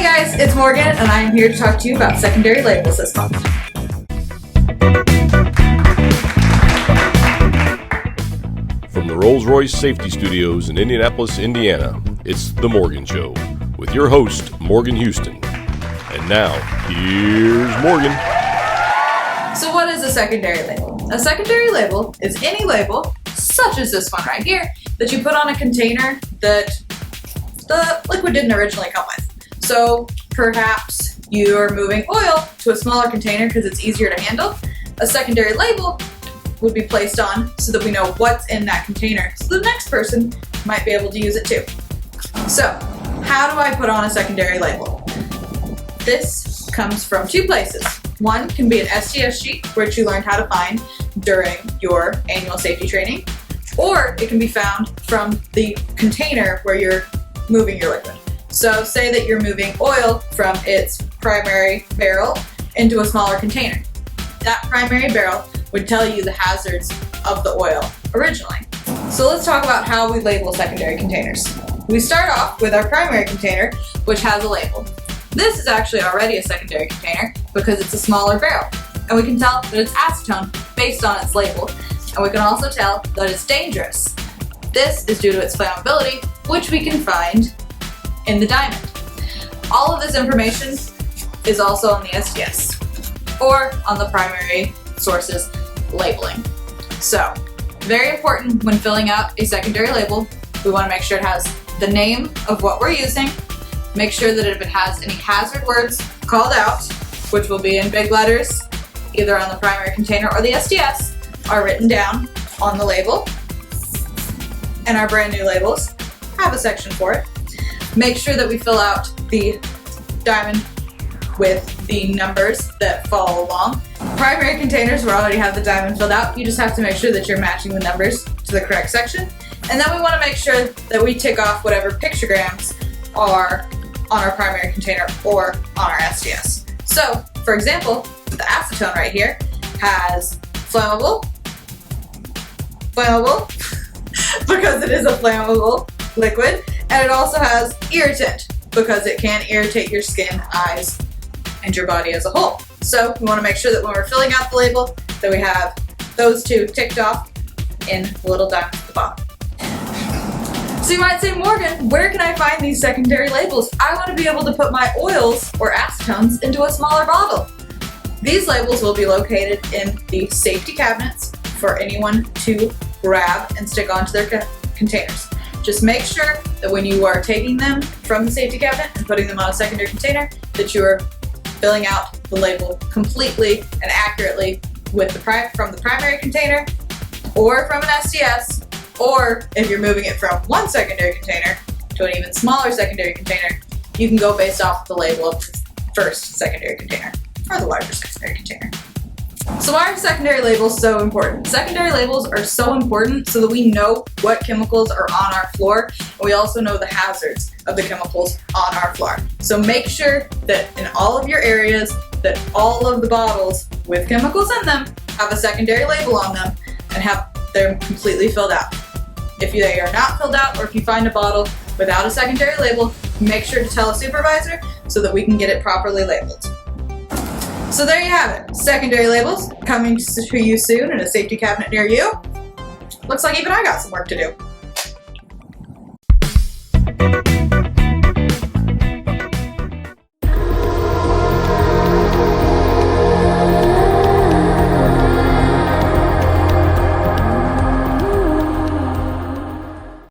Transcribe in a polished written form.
guys, it's Morgan, and I am here to talk to you about secondary labels this month. From the Rolls-Royce Safety Studios in Indianapolis, Indiana, it's The Morgan Show with your host, Morgan Houston. And now, here's Morgan. So what is a secondary label? A secondary label is any label, such as this one right here, that you put on a container that the liquid didn't originally come with. So perhaps you're moving oil to a smaller container because it's easier to handle. A secondary label would be placed on so that we know what's in that container, so the next person might be able to use it too. So how do I put on a secondary label? This comes from two places. One can be an STS sheet, which you learned how to find during your annual safety training, or it can be found from the container where you're moving your liquid. So say that you're moving oil from its primary barrel into a smaller container. That primary barrel would tell you the hazards of the oil originally. So let's talk about how we label secondary containers. We start off with our primary container, which has a label. This is actually already a secondary container because it's a smaller barrel, and we can tell that it's acetone based on its label, and we can also tell that it's dangerous. This is due to its flammability, which we can find in the diamond. All of this information is also on the STS or on the primary source's labeling. So, very important when filling out a secondary label, we want to make sure it has the name of what we're using, make sure that if it has any hazard words called out, which will be in big letters, either on the primary container or the STS, are written down on the label. And our brand new labels have a section for it. Make sure that we fill out the diamond with the numbers that follow along. Primary containers will already have the diamond filled out. You just have to make sure that you're matching the numbers to the correct section. And then we want to make sure that we tick off whatever pictograms are on our primary container or on our STS. So, for example, the acetone right here has flammable, because it is a flammable liquid, and it also has irritant because it can irritate your skin, eyes, and your body as a whole. So we want to make sure that when we're filling out the label that we have those two ticked off in the little diamond at the bottom. So you might say, Morgan, where can I find these secondary labels? I want to be able to put my oils or acetones into a smaller bottle. These labels will be located in the safety cabinets for anyone to grab and stick onto their containers. Just make sure that when you are taking them from the safety cabinet and putting them on a secondary container, that you are filling out the label completely and accurately with from the primary container or from an STS, or if you're moving it from one secondary container to an even smaller secondary container, you can go based off the label of the first secondary container or the larger secondary container. So why are secondary labels so important? Secondary labels are so important so that we know what chemicals are on our floor, and we also know the hazards of the chemicals on our floor. So make sure that in all of your areas that all of the bottles with chemicals in them have a secondary label on them and have them completely filled out. If they are not filled out, or if you find a bottle without a secondary label, make sure to tell a supervisor so that we can get it properly labeled. So there you have it, secondary labels coming to you soon in a safety cabinet near you. Looks like even I got some work to do.